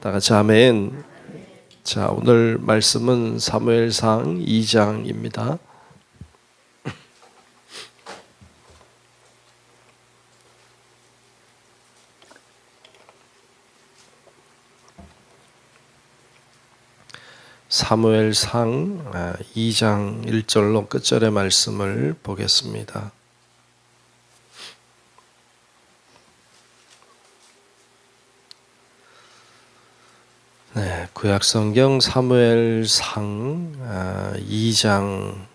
다 같이 아멘. 자, 오늘 말씀은 사무엘상 2장입니다. 사무엘상 2장 1절로 끝절의 말씀을 보겠습니다. 네, 구약성경 사무엘상 2장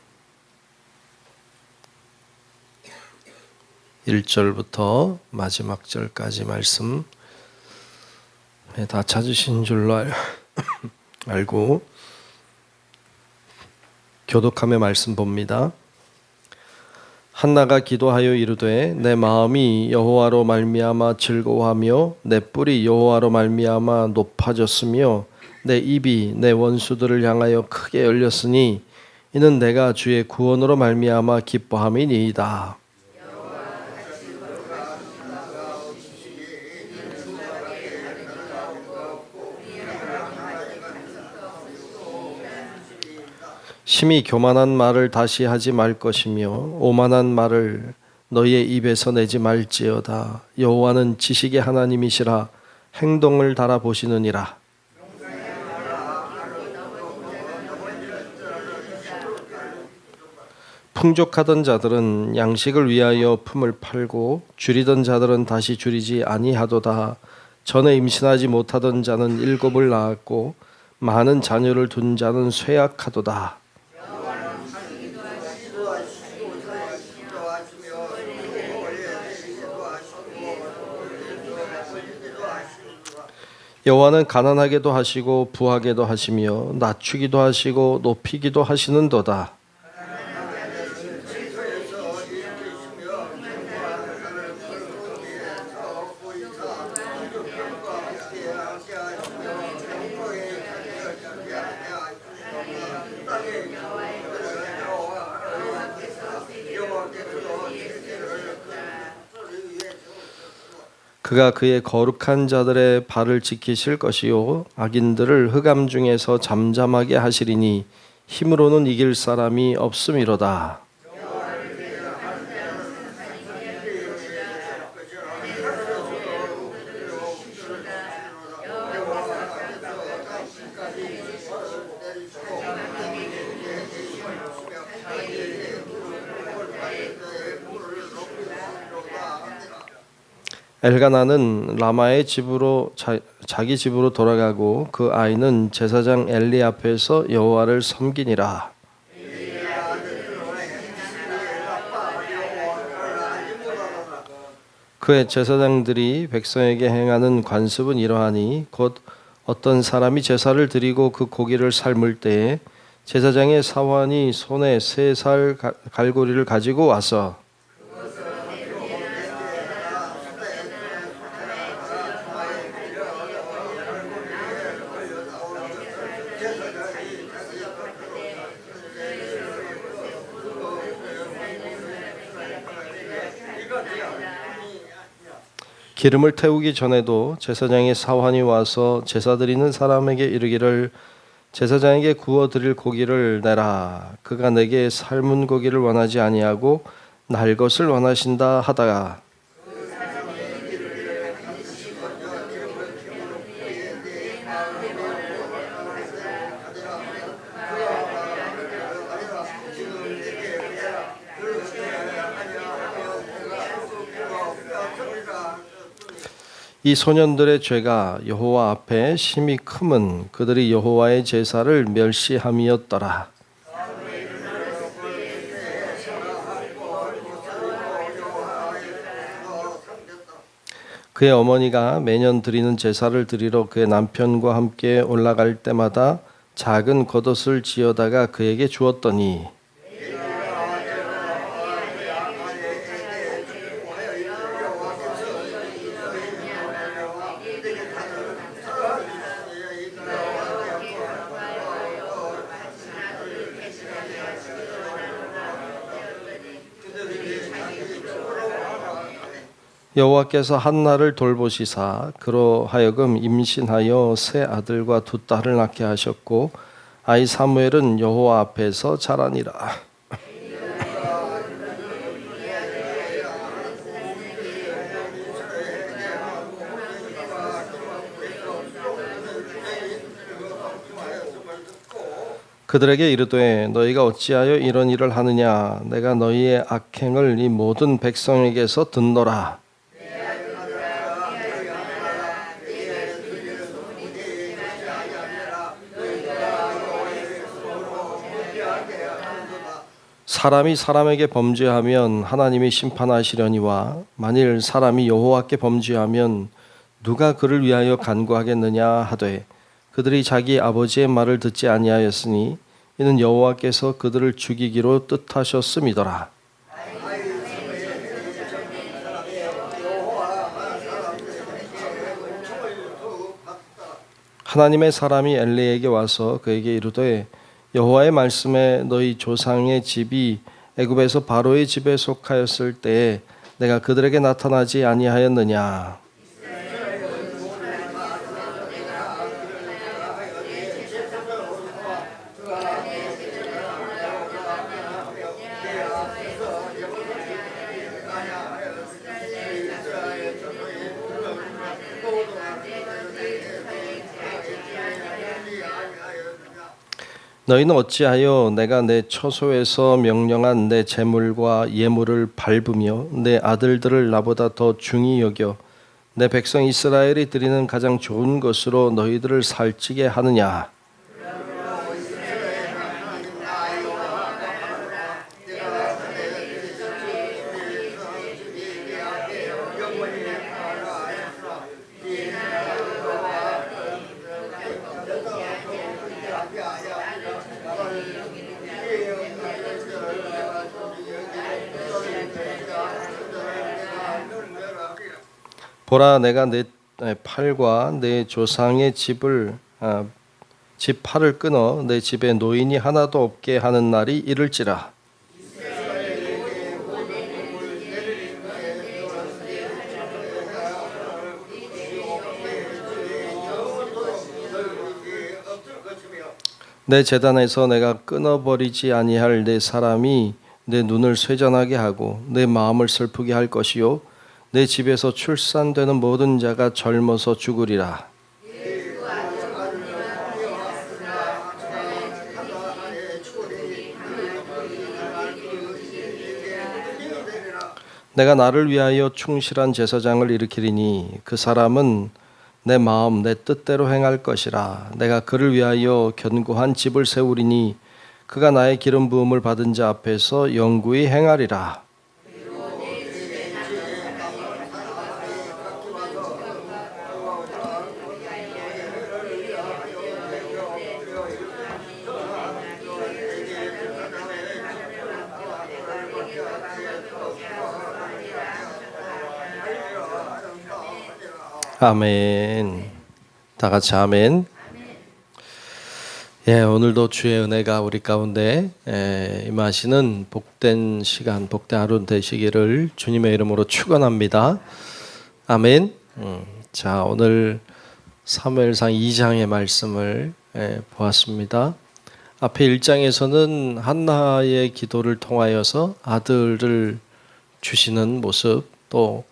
1절부터 마지막 절까지 말씀 다 찾으신 줄로 알고 교독함의 말씀 봅니다. 한나가 기도하여 이르되 내 마음이 여호와로 말미암아 즐거워하며 내 뿔이 여호와로 말미암아 높아졌으며 내 입이 내 원수들을 향하여 크게 열렸으니 이는 내가 주의 구원으로 말미암아 기뻐함이니이다. 심히 교만한 말을 다시 하지 말 것이며 오만한 말을 너희의 입에서 내지 말지어다. 여호와는 지식의 하나님이시라 행동을 달아보시느니라. 풍족하던 자들은 양식을 위하여 품을 팔고 줄이던 자들은 다시 줄이지 아니하도다. 전에 임신하지 못하던 자는 7을 낳았고 많은 자녀를 둔 자는 쇠약하도다. 여호와는 가난하게도 하시고 부하게도 하시며 낮추기도 하시고 높이기도 하시는도다. 그가 그의 거룩한 자들의 발을 지키실 것이요 악인들을 흑암 중에서 잠잠하게 하시리니 힘으로는 이길 사람이 없음이로다. 엘가나는 라마의 집으로 자기 집으로 돌아가고 그 아이는 제사장 엘리 앞에서 여호와를 섬기니라. 그의 제사장들이 백성에게 행하는 관습은 이러하니 곧 어떤 사람이 제사를 드리고 그 고기를 삶을 때에 제사장의 사환이 손에 3살 갈고리를 가지고 와서 기름을 태우기 전에도 제사장의 사환이 와서 제사 드리는 사람에게 이르기를 제사장에게 구워 드릴 고기를 내라. 그가 내게 삶은 고기를 원하지 아니하고 날 것을 원하신다 하다가 이 소년들의 죄가 여호와 앞에 심히 크면 그들이 여호와의 제사를 멸시함이었더라. 그의 어머니가 매년 드리는 제사를 드리러 그의 남편과 함께 올라갈 때마다 작은 겉옷을 지어다가 그에게 주었더니 여호와께서 한나를 돌보시사 그로 하여금 임신하여 세 아들과 두 딸을 낳게 하셨고 아이 사무엘은 여호와 앞에서 자라니라. 그들에게 이르되 너희가 어찌하여 이런 일을 하느냐 내가 너희의 악행을 이 모든 백성에게서 듣노라. 사람이 사람에게 범죄하면 하나님이 심판하시려니와 만일 사람이 여호와께 범죄하면 누가 그를 위하여 간구하겠느냐 하되 그들이 자기 아버지의 말을 듣지 아니하였으니 이는 여호와께서 그들을 죽이기로 뜻하셨음이더라. 하나님의 사람이 엘리에게 와서 그에게 이르되 여호와의 말씀에 너희 조상의 집이 애굽에서 바로의 집에 속하였을 때에 내가 그들에게 나타나지 아니하였느냐. 너희는 어찌하여 내가 내 처소에서 명령한 내 재물과 예물을 밟으며 내 아들들을 나보다 더 중히 여겨 내 백성 이스라엘이 드리는 가장 좋은 것으로 너희들을 살찌게 하느냐. 보라 내가 내 팔과 내 조상의 집 팔을 끊어 내 집에 노인이 하나도 없게 하는 날이 이를지라. 내 제단에서 내가 끊어버리지 아니할 내 사람이 내 눈을 쇠전하게 하고 내 마음을 슬프게 할 것이요 내 집에서 출산되는 모든 자가 젊어서 죽으리라. 내가 나를 위하여 충실한 제사장을 일으키리니 그 사람은 내 마음 내 뜻대로 행할 것이라. 내가 그를 위하여 견고한 집을 세우리니 그가 나의 기름 부음을 받은 자 앞에서 영구히 행하리라. 아멘. 다 같이 아멘. 예, 오늘도 주의 은혜가 우리 가운데 임하시는 복된 시간, 복된 하루 되시기를 주님의 이름으로 축원합니다. 아멘. 자, 오늘 사무엘상 2장의 말씀을 보았습니다. 앞에 1장에서는 한나의 기도를 통하여서 아들을 주시는 모습, 또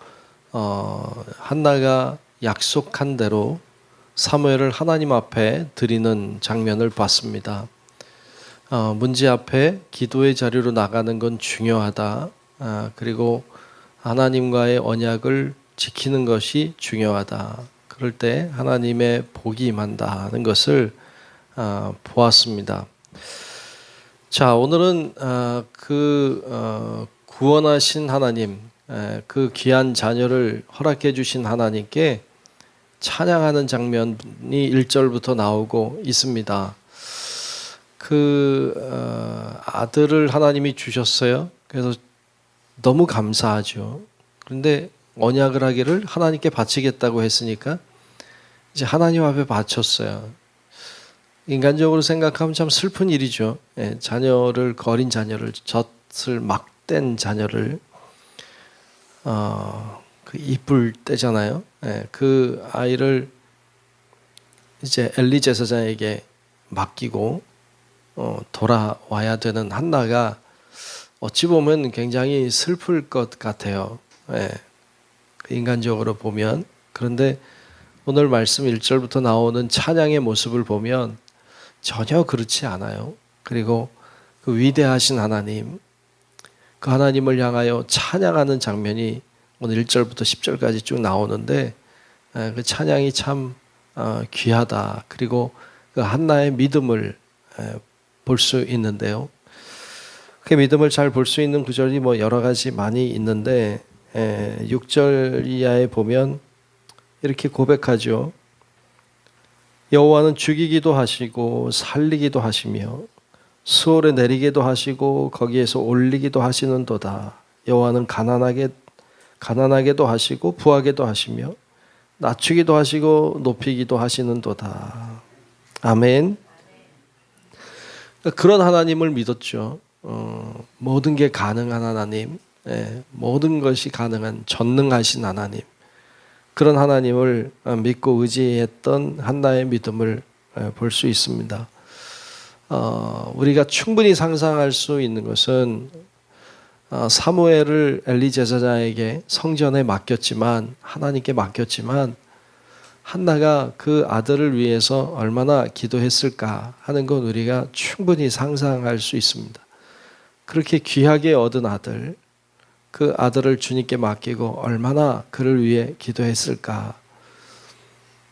한나가 약속한 대로 사무엘을 하나님 앞에 드리는 장면을 봤습니다. 문제 앞에 기도의 자리로 나가는 건 중요하다. 그리고 하나님과의 언약을 지키는 것이 중요하다. 그럴 때 하나님의 복이 임한다는 것을 보았습니다. 자, 오늘은 구원하신 하나님, 그 귀한 자녀를 허락해 주신 하나님께 찬양하는 장면이 1절부터 나오고 있습니다. 아들을 하나님이 주셨어요. 그래서 너무 감사하죠. 그런데 언약을 하기를 하나님께 바치겠다고 했으니까 이제 하나님 앞에 바쳤어요. 인간적으로 생각하면 참 슬픈 일이죠. 자녀를, 거린 자녀를, 젖을 막 뗀 자녀를 그 이쁠 때잖아요. 그 아이를 이제 엘리 제사장에게 맡기고 돌아와야 되는 한나가 어찌 보면 굉장히 슬플 것 같아요. 인간적으로 보면. 그런데 오늘 말씀 1절부터 나오는 찬양의 모습을 보면 전혀 그렇지 않아요. 그리고 그 위대하신 하나님, 그 하나님을 향하여 찬양하는 장면이 오늘 1절부터 10절까지 쭉 나오는데 그 찬양이 참 귀하다. 그리고 그 한나의 믿음을 볼 수 있는데요. 그 믿음을 잘 볼 수 있는 구절이 뭐 여러 가지 많이 있는데 6절 이하에 보면 이렇게 고백하죠. 여호와는 죽이기도 하시고 살리기도 하시며 수월에 내리기도 하시고 거기에서 올리기도 하시는도다. 여호와는 가난하게도 하시고 부하게도 하시며 낮추기도 하시고 높이기도 하시는도다. 아멘. 그런 하나님을 믿었죠. 모든 게 가능한 하나님, 모든 것이 가능한 전능하신 하나님, 그런 하나님을 믿고 의지했던 한나의 믿음을 볼 수 있습니다. 우리가 충분히 상상할 수 있는 것은 사무엘을 엘리 제사장에게 성전에 맡겼지만, 하나님께 맡겼지만 한나가 그 아들을 위해서 얼마나 기도했을까 하는 건 우리가 충분히 상상할 수 있습니다. 그렇게 귀하게 얻은 아들, 그 아들을 주님께 맡기고 얼마나 그를 위해 기도했을까.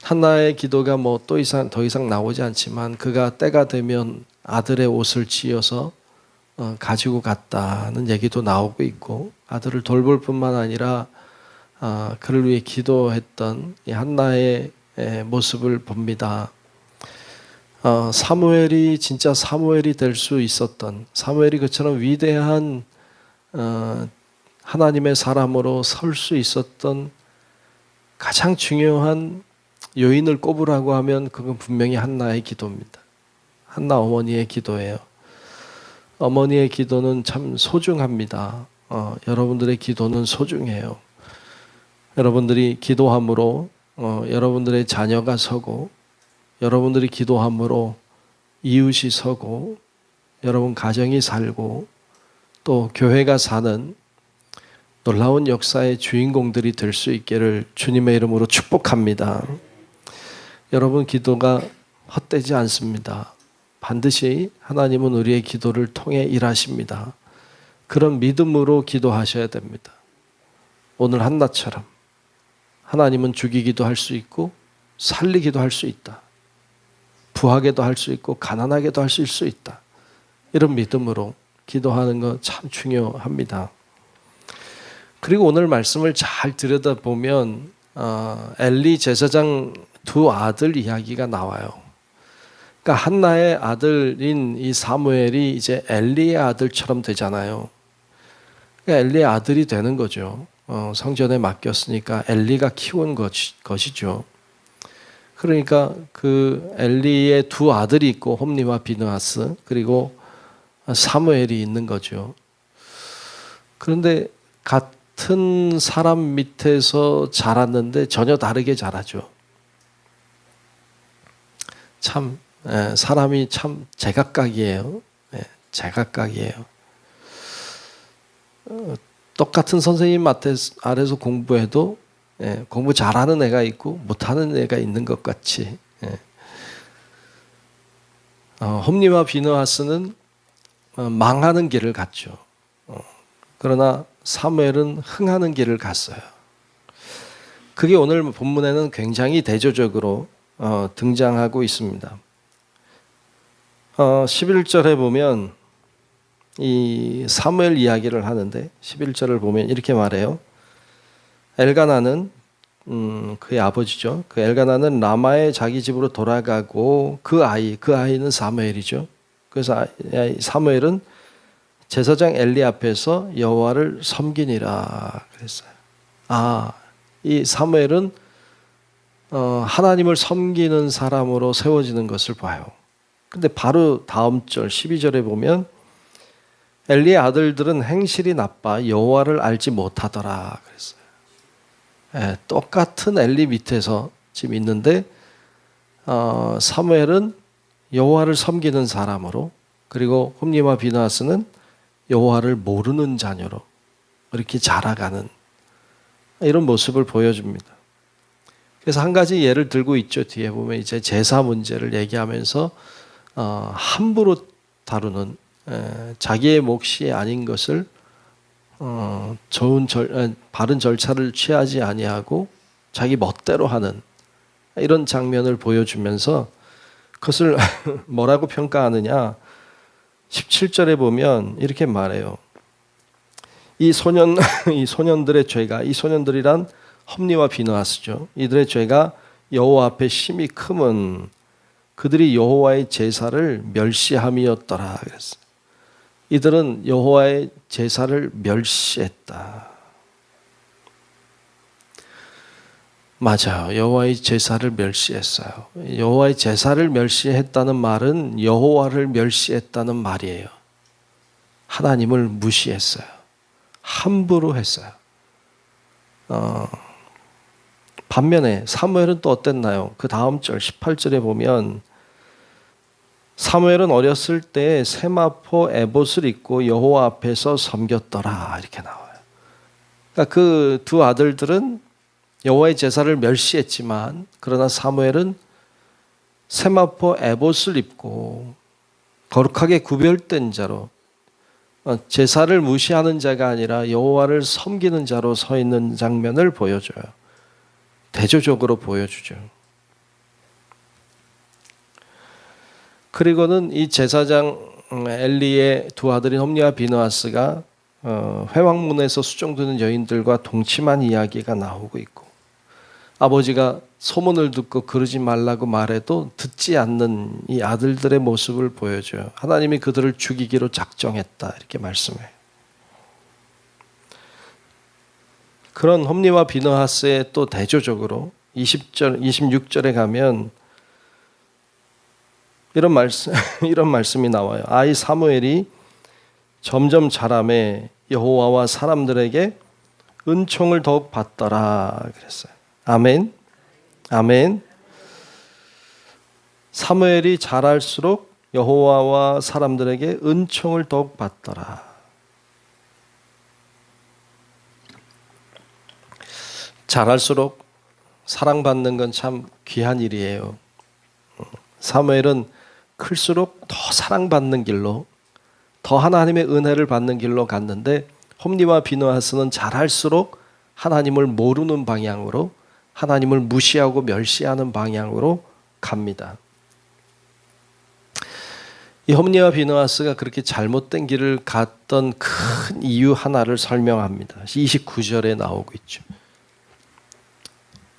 한나의 기도가 뭐 더 이상 나오지 않지만 그가 때가 되면 아들의 옷을 지어서 가지고 갔다는 얘기도 나오고 있고, 아들을 돌볼 뿐만 아니라 그를 위해 기도했던 이 한나의 모습을 봅니다. 사무엘이 진짜 사무엘이 될 수 있었던, 사무엘이 그처럼 위대한 하나님의 사람으로 설 수 있었던 가장 중요한 요인을 꼽으라고 하면 그건 분명히 한나의 기도입니다. 한나 어머니의 기도예요. 어머니의 기도는 참 소중합니다. 여러분들의 기도는 소중해요. 여러분들이 기도함으로 여러분들의 자녀가 서고, 여러분들이 기도함으로 이웃이 서고, 여러분 가정이 살고, 또 교회가 사는 놀라운 역사의 주인공들이 될 수 있기를 주님의 이름으로 축복합니다. 여러분 기도가 헛되지 않습니다. 반드시 하나님은 우리의 기도를 통해 일하십니다. 그런 믿음으로 기도하셔야 됩니다. 오늘 한나처럼 하나님은 죽이기도 할 수 있고 살리기도 할 수 있다. 부하게도 할 수 있고 가난하게도 할 수 있다. 이런 믿음으로 기도하는 거 참 중요합니다. 그리고 오늘 말씀을 잘 들여다보면 엘리 제사장 두 아들 이야기가 나와요. 그러니까 한나의 아들인 이 사무엘이 이제 엘리의 아들처럼 되잖아요. 그러니까 엘리의 아들이 되는 거죠. 성전에 맡겼으니까 엘리가 키운 것이죠. 그러니까 그 엘리의 두 아들이 있고, 홈리와 비느하스, 그리고 사무엘이 있는 거죠. 그런데 같은 사람 밑에서 자랐는데 전혀 다르게 자라죠. 참 사람이 참 제각각이에요. 제각각이에요. 똑같은 선생님 아래서 공부해도 공부 잘하는 애가 있고 못하는 애가 있는 것 같이, 홈리와 비느하스는 망하는 길을 갔죠. 그러나 사무엘은 흥하는 길을 갔어요. 그게 오늘 본문에는 굉장히 대조적으로 등장하고 있습니다. 11절에 보면 이 사무엘 이야기를 하는데 11절을 보면 이렇게 말해요. 엘가나는 그의 아버지죠. 그 엘가나는 라마의 자기 집으로 돌아가고 그 아이는 사무엘이죠. 그래서 사무엘은 제사장 엘리 앞에서 여호와를 섬기니라 그랬어요. 이 사무엘은 하나님을 섬기는 사람으로 세워지는 것을 봐요. 근데 바로 다음 절 12절에 보면 엘리의 아들들은 행실이 나빠 여호와를 알지 못하더라 그랬어요. 똑같은 엘리 밑에서 지금 있는데 사무엘은 여호와를 섬기는 사람으로, 그리고 홈리와 비느하스는 여호와를 모르는 자녀로 이렇게 자라가는 이런 모습을 보여줍니다. 그래서 한 가지 예를 들고 있죠. 뒤에 보면 이제 제사 문제를 얘기하면서 함부로 다루는, 자기의 몫이 아닌 것을 바른 절차를 취하지 아니하고 자기 멋대로 하는 이런 장면을 보여주면서 그것을 뭐라고 평가하느냐, 17절에 보면 이렇게 말해요. 이 소년들의 죄가, 이 소년들이란 홈리와 비느하스죠. 이들의 죄가 여호와 앞에 심히 크면 그들이 여호와의 제사를 멸시함이었더라 그랬어요. 이들은 여호와의 제사를 멸시했다. 맞아요. 여호와의 제사를 멸시했어요. 여호와의 제사를 멸시했다는 말은 여호와를 멸시했다는 말이에요. 하나님을 무시했어요. 함부로 했어요. 반면에 사무엘은 또 어땠나요? 그 다음 절 18절에 보면 사무엘은 어렸을 때 세마포 에봇을 입고 여호와 앞에서 섬겼더라 이렇게 나와요. 그러니까 그 두 아들들은 여호와의 제사를 멸시했지만, 그러나 사무엘은 세마포 에봇을 입고 거룩하게 구별된 자로, 제사를 무시하는 자가 아니라 여호와를 섬기는 자로 서 있는 장면을 보여줘요. 대조적으로 보여주죠. 그리고는 이 제사장 엘리의 두 아들인 홈리와 비느하스가 회왕문에서 수종드는 여인들과 동침한 이야기가 나오고 있고, 아버지가 소문을 듣고 그러지 말라고 말해도 듣지 않는 이 아들들의 모습을 보여줘요. 하나님이 그들을 죽이기로 작정했다 이렇게 말씀해요. 그런 홈리와 비느하스의 또 대조적으로 20절, 26절에 가면 이런 말씀이 나와요. 아이 사무엘이 점점 자라매 여호와와 사람들에게 은총을 더욱 받더라 그랬어요. 아멘. 아멘. 사무엘이 자랄수록 여호와와 사람들에게 은총을 더욱 받더라. 자랄수록 사랑받는 건 참 귀한 일이에요. 사무엘은 클수록 더 사랑받는 길로, 더 하나님의 은혜를 받는 길로 갔는데, 홈리와 비느하스는 자랄수록 하나님을 모르는 방향으로, 하나님을 무시하고 멸시하는 방향으로 갑니다. 이 홈리와 비느하스가 그렇게 잘못된 길을 갔던 큰 이유 하나를 설명합니다. 29절에 나오고 있죠.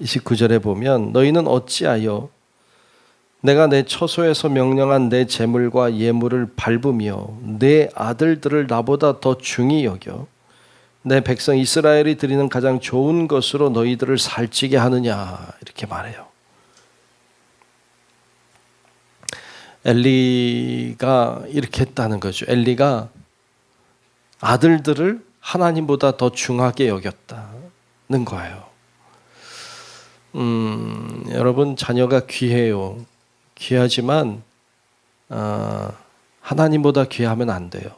29절에 보면 너희는 어찌하여 내가 내 처소에서 명령한 내 재물과 예물을 밟으며 내 아들들을 나보다 더 중히 여겨 내 백성 이스라엘이 드리는 가장 좋은 것으로 너희들을 살찌게 하느냐 이렇게 말해요. 엘리가 이렇게 했다는 거죠. 엘리가 아들들을 하나님보다 더 중하게 여겼다는 거예요. 여러분 자녀가 귀해요. 귀하지만 하나님보다 귀하면 안 돼요.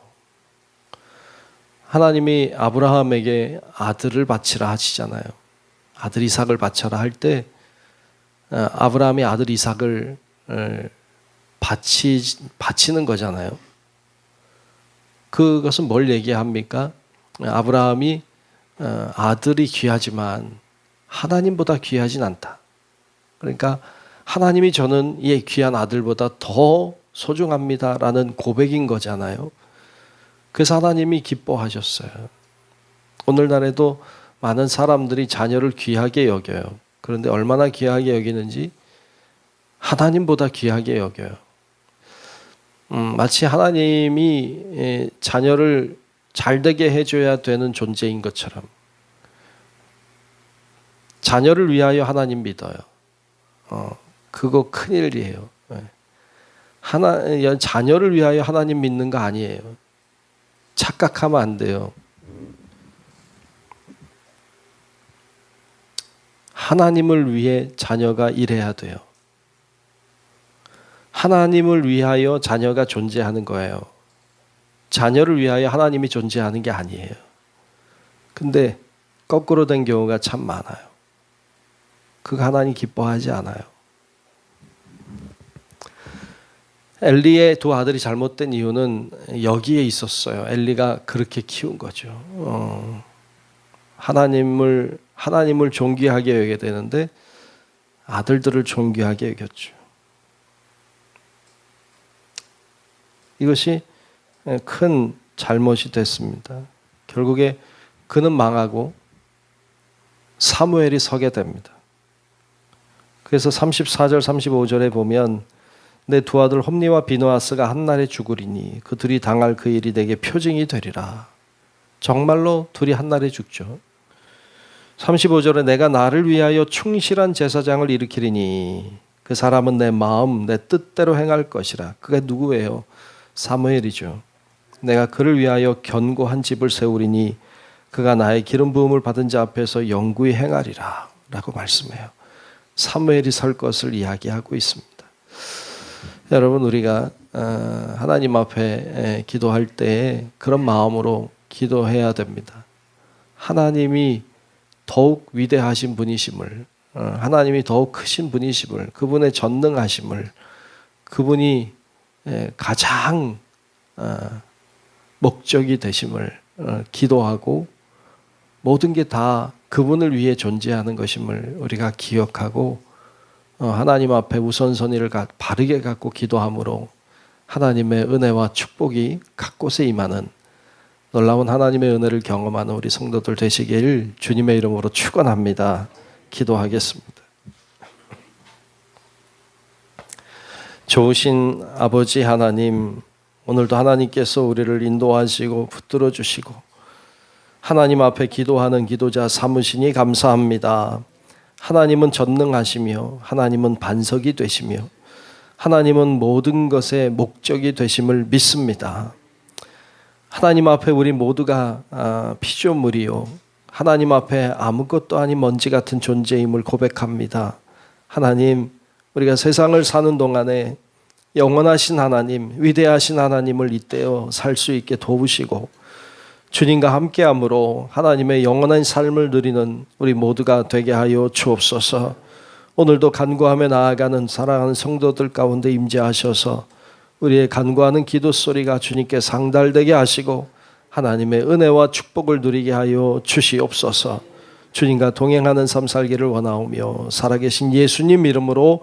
하나님이 아브라함에게 아들을 바치라 하시잖아요. 아들 이삭을 바쳐라 할 때 아브라함이 아들 이삭을 바치는 거잖아요. 그것은 뭘 얘기합니까? 아브라함이 아들이 귀하지만 하나님보다 귀하진 않다. 그러니까 하나님이 저는 이 귀한 아들보다 더 소중합니다라는 고백인 거잖아요. 그래서 하나님이 기뻐하셨어요. 오늘날에도 많은 사람들이 자녀를 귀하게 여겨요. 그런데 얼마나 귀하게 여기는지 하나님보다 귀하게 여겨요. 마치 하나님이 자녀를 잘되게 해줘야 되는 존재인 것처럼 자녀를 위하여 하나님 믿어요. 그거 큰일이에요. 자녀를 위하여 하나님 믿는 거 아니에요. 착각하면 안 돼요. 하나님을 위해 자녀가 일해야 돼요. 하나님을 위하여 자녀가 존재하는 거예요. 자녀를 위하여 하나님이 존재하는 게 아니에요. 근데 거꾸로 된 경우가 참 많아요. 그거 하나님 기뻐하지 않아요. 엘리의 두 아들이 잘못된 이유는 여기에 있었어요. 엘리가 그렇게 키운 거죠. 하나님을 존귀하게 여겨야 되는데 아들들을 존귀하게 여겼죠. 이것이 큰 잘못이 됐습니다. 결국에 그는 망하고 사무엘이 서게 됩니다. 그래서 34절 35절에 보면 내 두 아들 홈니와 비느하스가 한날에 죽으리니 그 둘이 당할 그 일이 내게 표징이 되리라. 정말로 둘이 한날에 죽죠. 35절에 내가 나를 위하여 충실한 제사장을 일으키리니 그 사람은 내 마음 내 뜻대로 행할 것이라. 그게 누구예요? 사무엘이죠. 내가 그를 위하여 견고한 집을 세우리니 그가 나의 기름 부음을 받은 자 앞에서 영구히 행하리라 라고 말씀해요. 사무엘이 설 것을 이야기하고 있습니다. 여러분, 우리가 하나님 앞에 기도할 때 그런 마음으로 기도해야 됩니다. 하나님이 더욱 위대하신 분이심을, 하나님이 더욱 크신 분이심을, 그분의 전능하심을, 그분이 가장 목적이 되심을 기도하고 모든 게 다 그분을 위해 존재하는 것임을 우리가 기억하고 하나님 앞에 우선순위를 바르게 갖고 기도함으로 하나님의 은혜와 축복이 각곳에 임하는 놀라운 하나님의 은혜를 경험하는 우리 성도들 되시길 주님의 이름으로 축원합니다. 기도하겠습니다. 좋으신 아버지 하나님, 오늘도 하나님께서 우리를 인도하시고 붙들어 주시고 하나님 앞에 기도하는 기도자 삼으시니 감사합니다. 하나님은 전능하시며 하나님은 반석이 되시며 하나님은 모든 것의 목적이 되심을 믿습니다. 하나님 앞에 우리 모두가 피조물이요 하나님 앞에 아무것도 아닌 먼지 같은 존재임을 고백합니다. 하나님, 우리가 세상을 사는 동안에 영원하신 하나님, 위대하신 하나님을 잇대어 살 수 있게 도우시고 주님과 함께함으로 하나님의 영원한 삶을 누리는 우리 모두가 되게 하여 주옵소서. 오늘도 간구하며 나아가는 사랑하는 성도들 가운데 임재하셔서 우리의 간구하는 기도 소리가 주님께 상달되게 하시고 하나님의 은혜와 축복을 누리게 하여 주시옵소서. 주님과 동행하는 삶 살기를 원하오며 살아계신 예수님 이름으로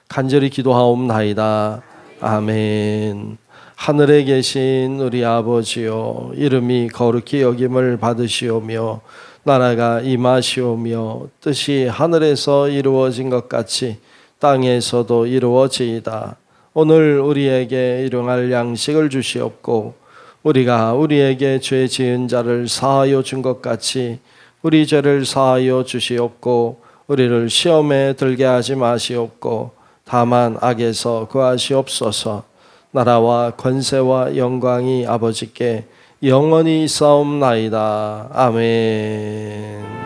간절히 기도하옵나이다. 아멘. 하늘에 계신 우리 아버지여, 이름이 거룩히 여김을 받으시오며 나라가 임하시오며 뜻이 하늘에서 이루어진 것 같이 땅에서도 이루어지이다. 오늘 우리에게 일용할 양식을 주시옵고 우리가 우리에게 죄 지은 자를 사하여 준 것 같이 우리 죄를 사하여 주시옵고 우리를 시험에 들게 하지 마시옵고 다만 악에서 구하시옵소서. 나라와 권세와 영광이 아버지께 영원히 있사옵나이다. 아멘.